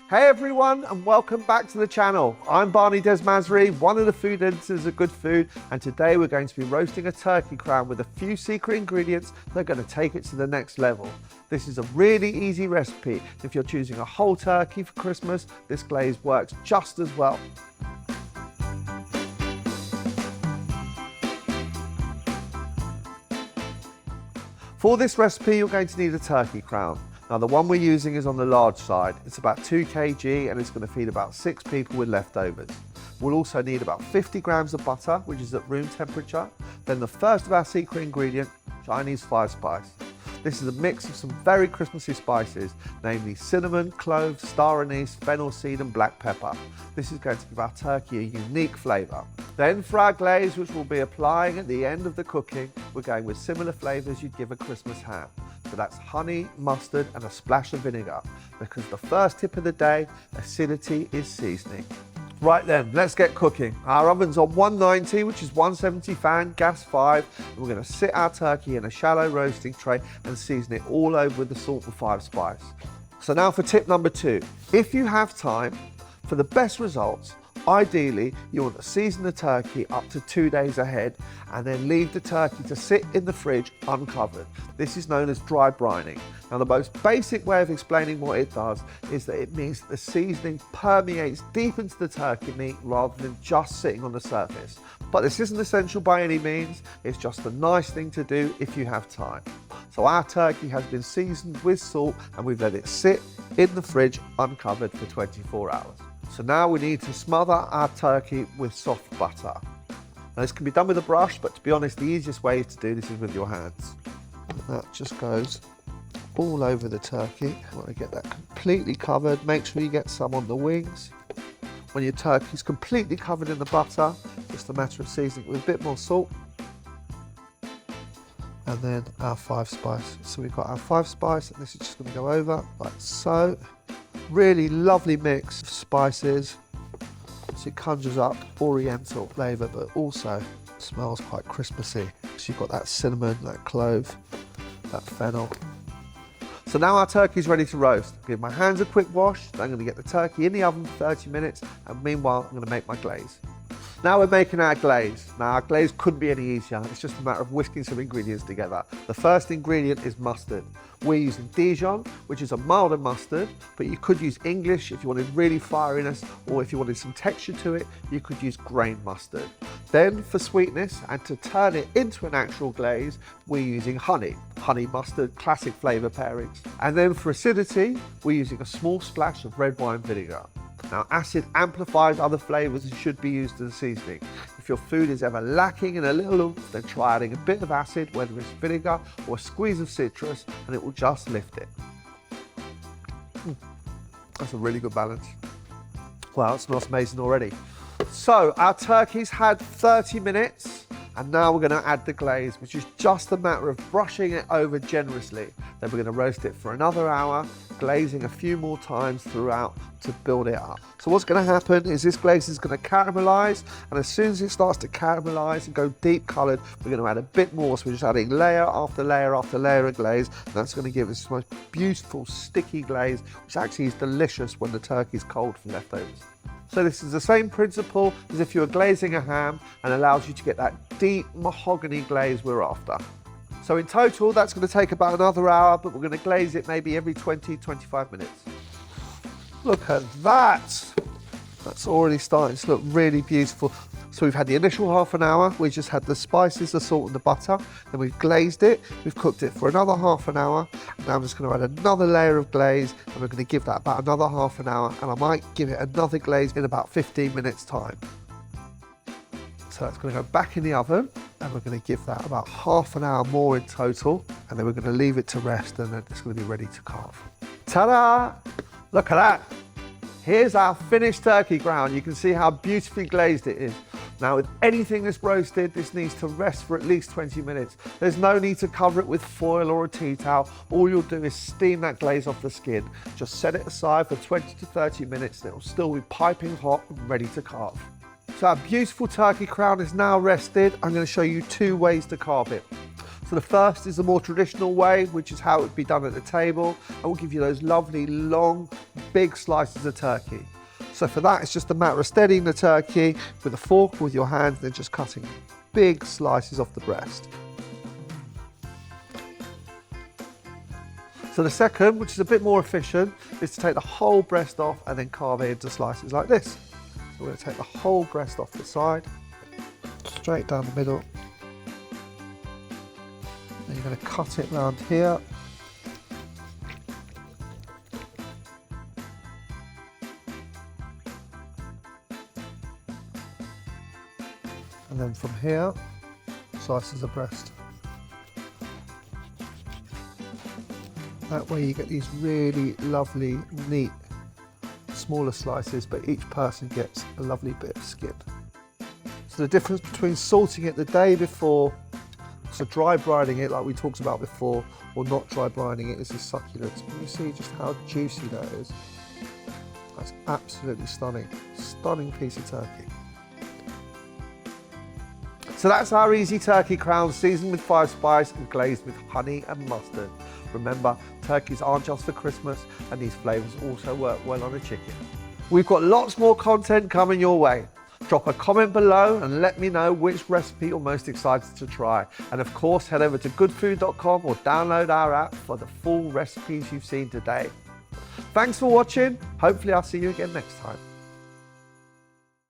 Hey everyone, and welcome back to the channel. I'm Barney Desmasri, one of the food editors of Good Food, and today we're going to be roasting a turkey crown with a few secret ingredients that are going to take it to the next level. This is a really easy recipe. If you're choosing a whole turkey for Christmas, this glaze works just as well. For this recipe, you're going to need a turkey crown. Now the one we're using is on the large side. It's about 2 kg and it's going to feed about 6 people with leftovers. We'll also need about 50 grams of butter, which is at room temperature. Then the first of our secret ingredient, Chinese 5 spice. This is a mix of some very Christmassy spices, namely cinnamon, cloves, star anise, fennel seed and black pepper. This is going to give our turkey a unique flavour. Then for our glaze, which we'll be applying at the end of the cooking, we're going with similar flavours you'd give a Christmas ham. So that's honey, mustard and a splash of vinegar, because the first tip of the day, acidity is seasoning. Right then, let's get cooking. Our oven's on 190, which is 170 fan, gas 5. And we're going to sit our turkey in a shallow roasting tray and season it all over with the salt and 5 spice. So now for tip number 2. If you have time, for the best results, ideally, you want to season the turkey up to 2 days ahead and then leave the turkey to sit in the fridge uncovered. This is known as dry brining. Now, the most basic way of explaining what it does is that it means that the seasoning permeates deep into the turkey meat rather than just sitting on the surface. But this isn't essential by any means. It's just a nice thing to do if you have time. So our turkey has been seasoned with salt and we've let it sit in the fridge uncovered for 24 hours. So now we need to smother our turkey with soft butter. Now this can be done with a brush, but to be honest, the easiest way to do this is with your hands. And that just goes all over the turkey. You want to get that completely covered. Make sure you get some on the wings. When your turkey's completely covered in the butter, just a matter of seasoning with a bit more salt. And then our 5 spice. So we've got our 5 spice, and this is just going to go over like so. Really lovely mix of spices, so it conjures up oriental flavour, but also smells quite Christmassy. So you've got that cinnamon, that clove, that fennel. So now our turkey's ready to roast. Give my hands a quick wash, then I'm going to get the turkey in the oven for 30 minutes, and meanwhile I'm going to make my glaze. Now we're making our glaze. Now our glaze couldn't be any easier. It's just a matter of whisking some ingredients together. The first ingredient is mustard. We're using Dijon, which is a milder mustard, but you could use English if you wanted really fieriness, or if you wanted some texture to it, you could use grain mustard. Then for sweetness and to turn it into an actual glaze, we're using honey. Honey mustard, classic flavour pairings. And then for acidity, we're using a small splash of red wine vinegar. Now, acid amplifies other flavours and should be used as a seasoning. If your food is ever lacking in a little oomph, then try adding a bit of acid, whether it's vinegar or a squeeze of citrus, and it will just lift it. That's a really good balance. Wow, it smells amazing already. So, our turkey's had 30 minutes, and now we're going to add the glaze, which is just a matter of brushing it over generously. Then we're going to roast it for another hour, glazing a few more times throughout to build it up. So what's going to happen is this glaze is going to caramelize, and as soon as it starts to caramelize and go deep coloured, we're going to add a bit more. So we're just adding layer after layer after layer of glaze, and that's going to give us this most beautiful sticky glaze, which actually is delicious when the turkey's cold from leftovers. So this is the same principle as if you were glazing a ham, and allows you to get that deep mahogany glaze we're after. So in total, that's going to take about another hour, but we're going to glaze it maybe every 20-25 minutes. Look at that. That's already starting to look really beautiful. So we've had the initial half an hour. We just had the spices, the salt and the butter. Then we've glazed it. We've cooked it for another half an hour. Now I'm just going to add another layer of glaze, and we're going to give that about another half an hour. And I might give it another glaze in about 15 minutes time. So that's going to go back in the oven, and we're going to give that about half an hour more in total, and then we're going to leave it to rest, and then it's going to be ready to carve. Ta-da! Look at that. Here's our finished turkey crown. You can see how beautifully glazed it is. Now with anything that's roasted, this needs to rest for at least 20 minutes. There's no need to cover it with foil or a tea towel. All you'll do is steam that glaze off the skin. Just set it aside for 20 to 30 minutes, and it'll still be piping hot and ready to carve. So our beautiful turkey crown is now rested. I'm going to show you 2 ways to carve it. So the first is the more traditional way, which is how it would be done at the table, and we'll give you those lovely, long, big slices of turkey. So for that, it's just a matter of steadying the turkey with a fork, with your hands, then just cutting big slices off the breast. So the second, which is a bit more efficient, is to take the whole breast off and then carve it into slices like this. So we're going to take the whole breast off the side, straight down the middle. Then you're going to cut it round here. And then from here, slices of breast. That way you get these really lovely, neat, smaller slices, but each person gets a lovely bit of skin. So the difference between salting it the day before, so dry brining it like we talked about before, or not dry brining it, is the succulence. Can you see just how juicy that is? That's absolutely stunning. Stunning piece of turkey. So that's our easy turkey crown, seasoned with 5 spice and glazed with honey and mustard. Remember, turkeys aren't just for Christmas, and these flavours also work well on a chicken. We've got lots more content coming your way. Drop a comment below and let me know which recipe you're most excited to try. And of course, head over to goodfood.com or download our app for the full recipes you've seen today. Thanks for watching. Hopefully I'll see you again next time.